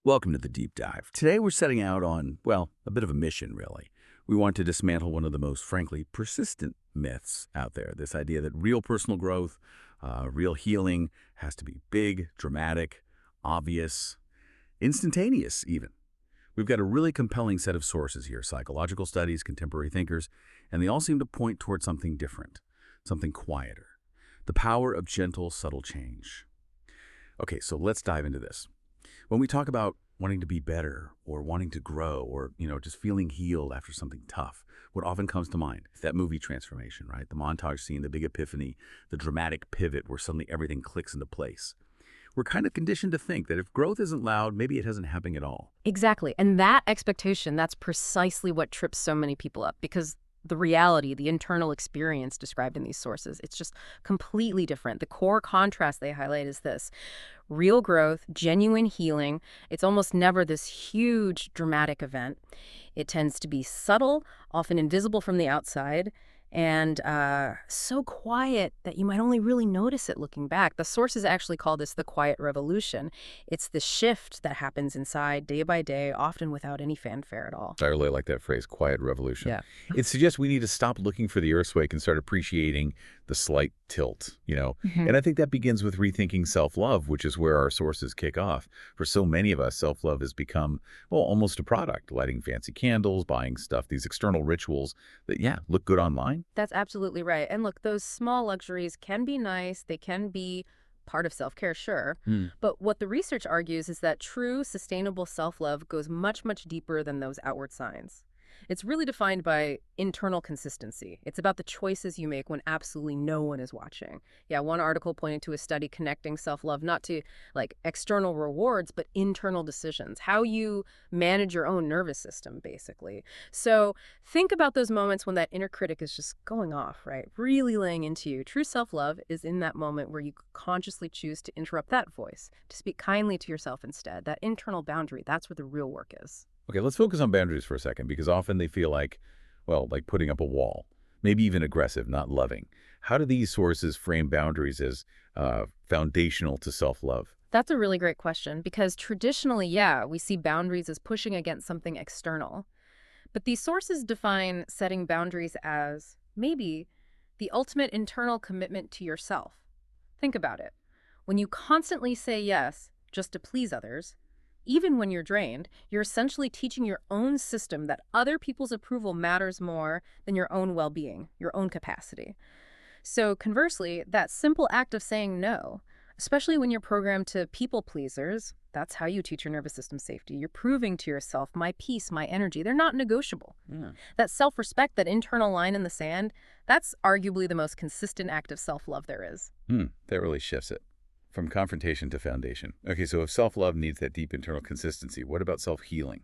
Welcome to the Deep Dive. Today we're setting out on, well, a bit of a mission, really. We want to dismantle one of the most, frankly, persistent myths out there. This idea that real personal growth, real healing has to be big, dramatic, obvious, instantaneous even. We've got a really compelling set of sources here, psychological studies, contemporary thinkers, and they all seem to point towards something different, something quieter. The power of gentle, subtle change. Okay, so let's dive into this. When we talk about wanting to be better or wanting to grow or, just feeling healed after something tough, what often comes to mind is that movie transformation, right? The montage scene, the big epiphany, the dramatic pivot where suddenly everything clicks into place. We're kind of conditioned to think that if growth isn't loud, maybe it isn't happening at all. Exactly. And that expectation, that's precisely what trips so many people up because the reality, the internal experience described in these sources, it's just completely different. The core contrast they highlight is this. Real growth, genuine healing, it's almost never this huge dramatic event. It tends to be subtle, often invisible from the outside, and so quiet that you might only really notice it looking back. The sources actually call this the quiet revolution. It's the shift that happens inside day by day, often without any fanfare at all. I really like that phrase, quiet revolution. Yeah. It suggests we need to stop looking for the earthquake and start appreciating the slight tilt, And I think that begins with rethinking self-love, which is where our sources kick off. For so many of us, self-love has become, well, almost a product, lighting fancy candles, buying stuff, these external rituals that, look good online. That's absolutely right. And look, those small luxuries can be nice. They can be part of self-care, sure. But what the research argues is that true, sustainable self-love goes much, much deeper than those outward signs. It's really defined by internal consistency. It's about the choices you make when absolutely no one is watching. Yeah, one article pointed to a study connecting self-love not to external rewards, but internal decisions, how you manage your own nervous system, basically. So think about those moments when that inner critic is just going off, right? Really laying into you. True self-love is in that moment where you consciously choose to interrupt that voice, to speak kindly to yourself instead. That internal boundary, that's where the real work is. Okay, let's focus on boundaries for a second, because often they feel like putting up a wall, maybe even aggressive, not loving. How do these sources frame boundaries as foundational to self-love? That's a really great question because traditionally, we see boundaries as pushing against something external. But these sources define setting boundaries as maybe the ultimate internal commitment to yourself. Think about it. When you constantly say yes just to please others, even when you're drained, you're essentially teaching your own system that other people's approval matters more than your own well-being, your own capacity. So conversely, that simple act of saying no, especially when you're programmed to people pleasers, that's how you teach your nervous system safety. You're proving to yourself, my peace, my energy, they're not negotiable. That self-respect, that internal line in the sand, that's arguably the most consistent act of self-love there is. That really shifts it. From confrontation to foundation. Okay, so if self-love needs that deep internal consistency, what about self-healing?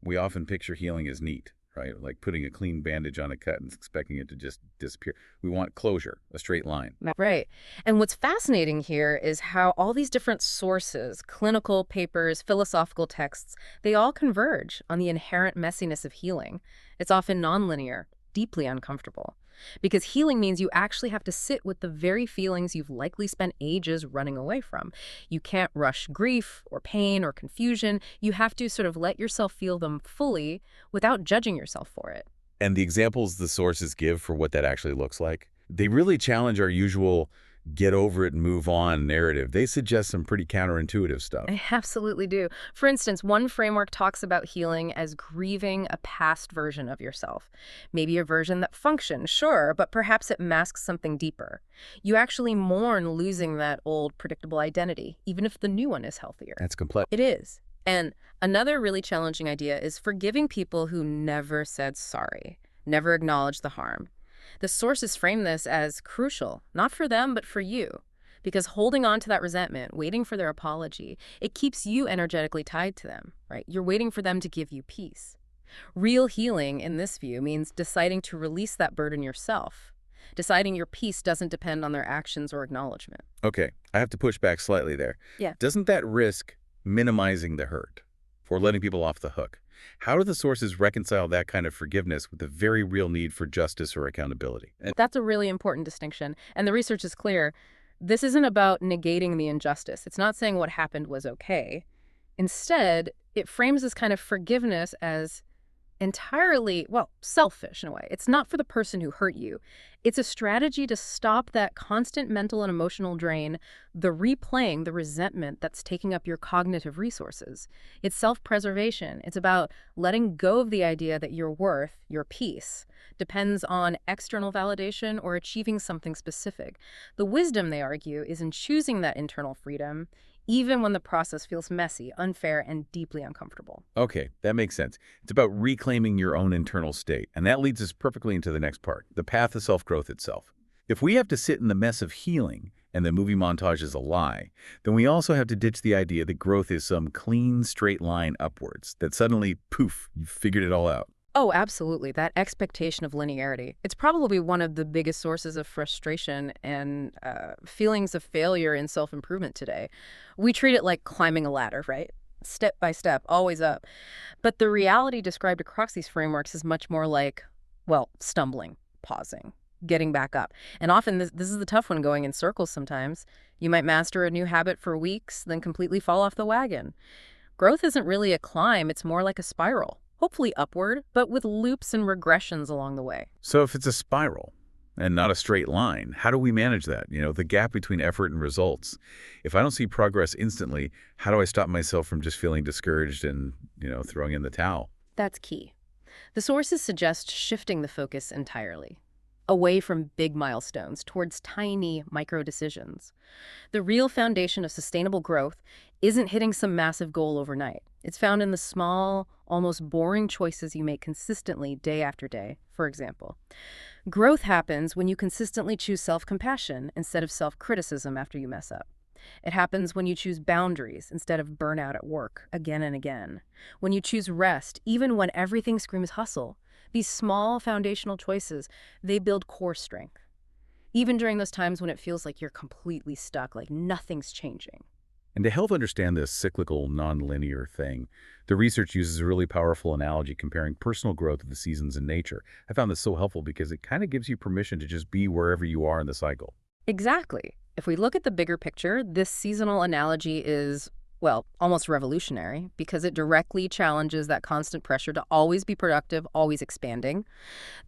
We often picture healing as neat, right? Like putting a clean bandage on a cut and expecting it to just disappear. We want closure, a straight line. Right. And what's fascinating here is how all these different sources, clinical papers, philosophical texts, they all converge on the inherent messiness of healing. It's often nonlinear, deeply uncomfortable. Because healing means you actually have to sit with the very feelings you've likely spent ages running away from. You can't rush grief or pain or confusion. You have to sort of let yourself feel them fully without judging yourself for it. And the examples the sources give for what that actually looks like, they really challenge our usual get over it and move on narrative. They suggest some pretty counterintuitive stuff. I absolutely do. For instance, one framework talks about healing as grieving a past version of yourself. Maybe a version that functioned, sure, but perhaps it masks something deeper. You actually mourn losing that old predictable identity, even if the new one is healthier. That's complex. It is. And another really challenging idea is forgiving people who never said sorry, never acknowledged the harm. The sources frame this as crucial, not for them, but for you. Because holding on to that resentment, waiting for their apology, it keeps you energetically tied to them, right? You're waiting for them to give you peace. Real healing, in this view, means deciding to release that burden yourself. Deciding your peace doesn't depend on their actions or acknowledgement. Okay, I have to push back slightly there. Yeah. Doesn't that risk minimizing the hurt or letting people off the hook? How do the sources reconcile that kind of forgiveness with the very real need for justice or accountability? That's a really important distinction. And the research is clear. This isn't about negating the injustice. It's not saying what happened was okay. Instead, it frames this kind of forgiveness as entirely, well, selfish in a way. It's not for the person who hurt you. It's a strategy to stop that constant mental and emotional drain, the replaying, the resentment that's taking up your cognitive resources. It's self-preservation. It's about letting go of the idea that your worth, your peace, depends on external validation or achieving something specific. The wisdom, they argue, is in choosing that internal freedom, even when the process feels messy, unfair, and deeply uncomfortable. Okay, that makes sense. It's about reclaiming your own internal state. And that leads us perfectly into the next part, the path of self-growth itself. If we have to sit in the mess of healing, and the movie montage is a lie, then we also have to ditch the idea that growth is some clean, straight line upwards, that suddenly, poof, you figured it all out. Oh, absolutely. That expectation of linearity. It's probably one of the biggest sources of frustration and feelings of failure in self-improvement today. We treat it like climbing a ladder, right? Step by step, always up. But the reality described across these frameworks is much more like, well, stumbling, pausing, getting back up. And often this is the tough one, going in circles sometimes. You might master a new habit for weeks, then completely fall off the wagon. Growth isn't really a climb, it's more like a spiral. Hopefully upward, but with loops and regressions along the way. So if it's a spiral and not a straight line, how do we manage that? The gap between effort and results. If I don't see progress instantly, how do I stop myself from just feeling discouraged and, throwing in the towel? That's key. The sources suggest shifting the focus entirely, away from big milestones towards tiny micro decisions. The real foundation of sustainable growth isn't hitting some massive goal overnight. It's found in the small, almost boring choices you make consistently day after day. For example, growth happens when you consistently choose self-compassion instead of self-criticism after you mess up. It happens when you choose boundaries instead of burnout at work again and again. When you choose rest, even when everything screams hustle. These small foundational choices, they build core strength. Even during those times when it feels like you're completely stuck, like nothing's changing. And to help understand this cyclical, nonlinear thing, the research uses a really powerful analogy comparing personal growth to the seasons in nature. I found this so helpful because it kind of gives you permission to just be wherever you are in the cycle. Exactly. If we look at the bigger picture, this seasonal analogy is, well, almost revolutionary because it directly challenges that constant pressure to always be productive, always expanding.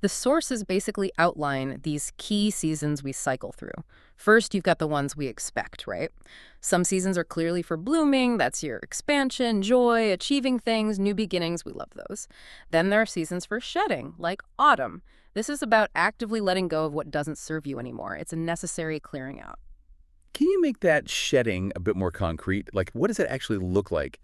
The sources basically outline these key seasons we cycle through. First, you've got the ones we expect, right? Some seasons are clearly for blooming. That's your expansion, joy, achieving things, new beginnings. We love those. Then there are seasons for shedding, like autumn. This is about actively letting go of what doesn't serve you anymore. It's a necessary clearing out. Can you make that shedding a bit more concrete? Like, what does it actually look like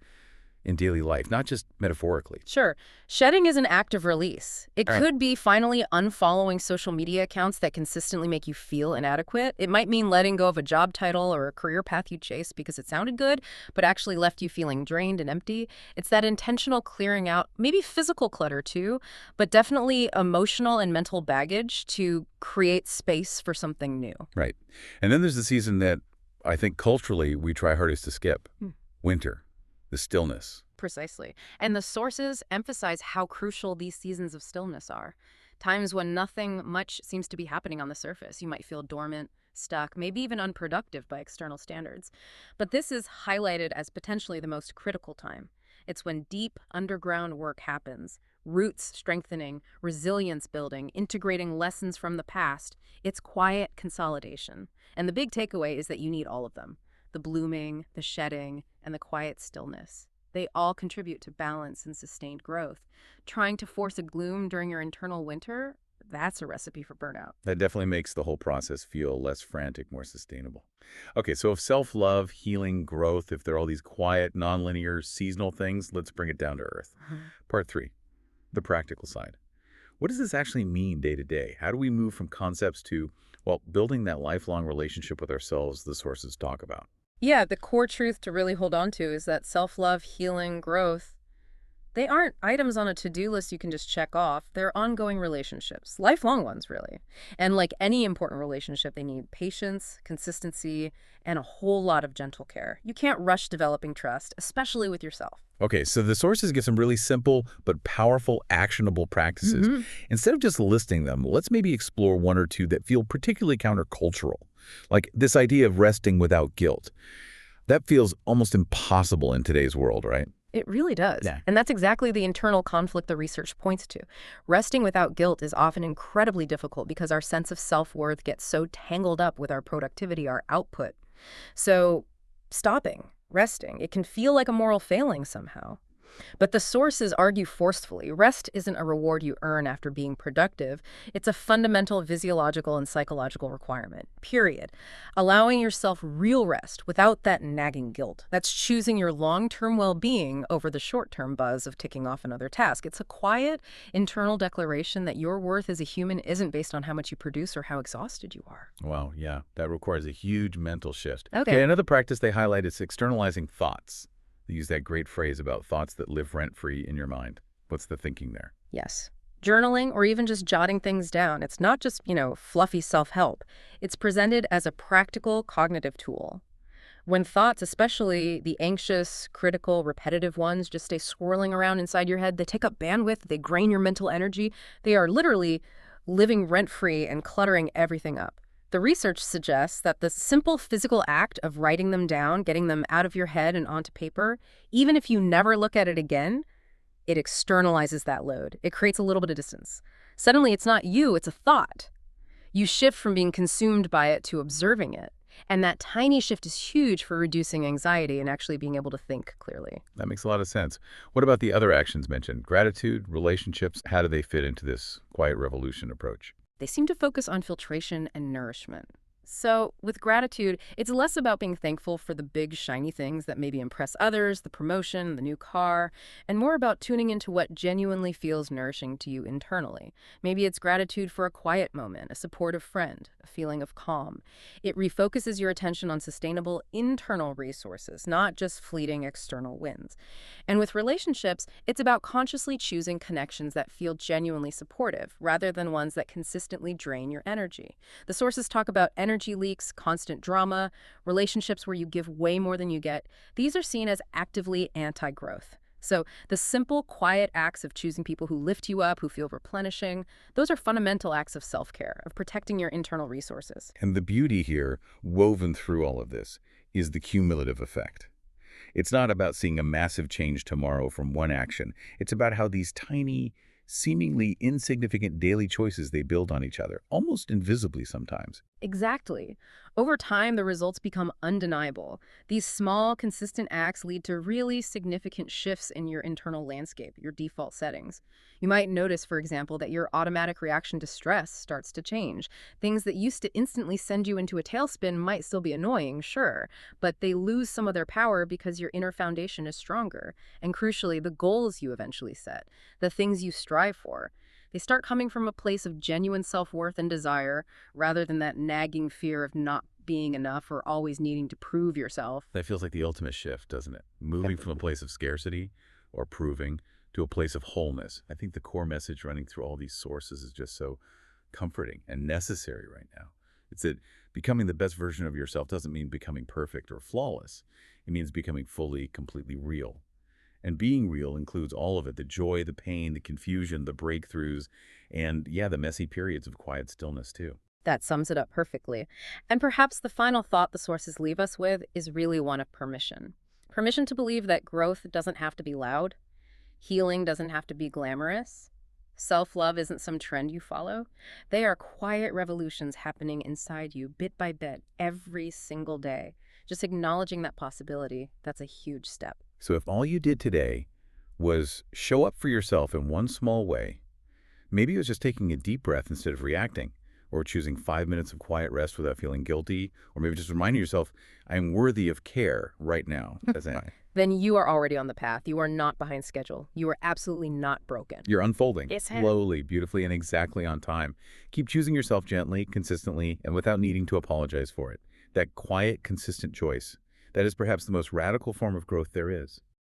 in daily life, not just metaphorically? Sure. Shedding is an act of release. It All right. could be finally unfollowing social media accounts that consistently make you feel inadequate. It might mean letting go of a job title or a career path you chased because it sounded good, but actually left you feeling drained and empty. It's that intentional clearing out, maybe physical clutter too, but definitely emotional and mental baggage to create space for something new. Right. And then there's the season that I think culturally we try hardest to skip. Winter, the stillness. Precisely. And the sources emphasize how crucial these seasons of stillness are. Times when nothing much seems to be happening on the surface. You might feel dormant, stuck, maybe even unproductive by external standards. But this is highlighted as potentially the most critical time. It's when deep underground work happens, roots strengthening, resilience building, integrating lessons from the past. It's quiet consolidation. And the big takeaway is that you need all of them. The blooming, the shedding, and the quiet stillness. They all contribute to balance and sustained growth. Trying to force a gloom during your internal winter, that's a recipe for burnout. That definitely makes the whole process feel less frantic, more sustainable. Okay, so if self-love, healing, growth, if they're all these quiet, nonlinear, seasonal things, let's bring it down to earth. Part 3, the practical side. What does this actually mean day to day? How do we move from concepts to, well, building that lifelong relationship with ourselves the sources talk about? Yeah, the core truth to really hold on to is that self-love, healing, growth, they aren't items on a to-do list you can just check off. They're ongoing relationships, lifelong ones, really. And like any important relationship, they need patience, consistency, and a whole lot of gentle care. You can't rush developing trust, especially with yourself. Okay, so the sources give some really simple but powerful, actionable practices. Instead of just listing them, let's maybe explore one or two that feel particularly countercultural, like this idea of resting without guilt. That feels almost impossible in today's world, right? It really does. Yeah. And that's exactly the internal conflict the research points to. Resting without guilt is often incredibly difficult because our sense of self-worth gets so tangled up with our productivity, our output. So stopping, resting, it can feel like a moral failing somehow. But the sources argue forcefully. Rest isn't a reward you earn after being productive. It's a fundamental physiological and psychological requirement, period. Allowing yourself real rest without that nagging guilt. That's choosing your long-term well-being over the short-term buzz of ticking off another task. It's a quiet, internal declaration that your worth as a human isn't based on how much you produce or how exhausted you are. Wow, yeah, that requires a huge mental shift. Okay. Another practice they highlight is externalizing thoughts. They use that great phrase about thoughts that live rent-free in your mind. What's the thinking there? Yes. Journaling or even just jotting things down. It's not just, fluffy self-help. It's presented as a practical cognitive tool. When thoughts, especially the anxious, critical, repetitive ones, just stay swirling around inside your head, they take up bandwidth, they drain your mental energy. They are literally living rent-free and cluttering everything up. The research suggests that the simple physical act of writing them down, getting them out of your head and onto paper, even if you never look at it again, it externalizes that load. It creates a little bit of distance. Suddenly, it's not you, it's a thought. You shift from being consumed by it to observing it. And that tiny shift is huge for reducing anxiety and actually being able to think clearly. That makes a lot of sense. What about the other actions mentioned? Gratitude, relationships, how do they fit into this quiet revolution approach? They seem to focus on filtration and nourishment. So with gratitude, it's less about being thankful for the big, shiny things that maybe impress others, the promotion, the new car, and more about tuning into what genuinely feels nourishing to you internally. Maybe it's gratitude for a quiet moment, a supportive friend, a feeling of calm. It refocuses your attention on sustainable internal resources, not just fleeting external wins. And with relationships, it's about consciously choosing connections that feel genuinely supportive, rather than ones that consistently drain your energy. The sources talk about energy leaks, constant drama, relationships where you give way more than you get. These are seen as actively anti-growth. So the simple, quiet acts of choosing people who lift you up, who feel replenishing, those are fundamental acts of self-care, of protecting your internal resources. And the beauty here, woven through all of this, is the cumulative effect. It's not about seeing a massive change tomorrow from one action. It's about how these tiny, seemingly insignificant daily choices they build on each other, almost invisibly sometimes. Exactly. Over time, the results become undeniable. These small, consistent acts lead to really significant shifts in your internal landscape, your default settings. You might notice, for example, that your automatic reaction to stress starts to change. Things that used to instantly send you into a tailspin might still be annoying, sure, but they lose some of their power because your inner foundation is stronger. And crucially, the goals you eventually set, the things you strive for, they start coming from a place of genuine self-worth and desire, rather than that nagging fear of not being enough or always needing to prove yourself. That feels like the ultimate shift, doesn't it? Moving from a place of scarcity or proving to a place of wholeness. I think the core message running through all these sources is just so comforting and necessary right now. It's that becoming the best version of yourself doesn't mean becoming perfect or flawless. It means becoming fully, completely real. And being real includes all of it, the joy, the pain, the confusion, the breakthroughs, and yeah, the messy periods of quiet stillness too. That sums it up perfectly. And perhaps the final thought the sources leave us with is really one of permission. Permission to believe that growth doesn't have to be loud. Healing doesn't have to be glamorous. Self-love isn't some trend you follow. They are quiet revolutions happening inside you bit by bit every single day. Just acknowledging that possibility, that's a huge step. So if all you did today was show up for yourself in one small way, maybe it was just taking a deep breath instead of reacting, or choosing 5 minutes of quiet rest without feeling guilty, or maybe just reminding yourself, I'm worthy of care right now. Then you are already on the path. You are not behind schedule. You are absolutely not broken. You're unfolding Yes, sir. slowly, beautifully, and exactly on time. Keep choosing yourself gently, consistently, and without needing to apologize for it. That quiet, consistent choice, that is perhaps the most radical form of growth there is.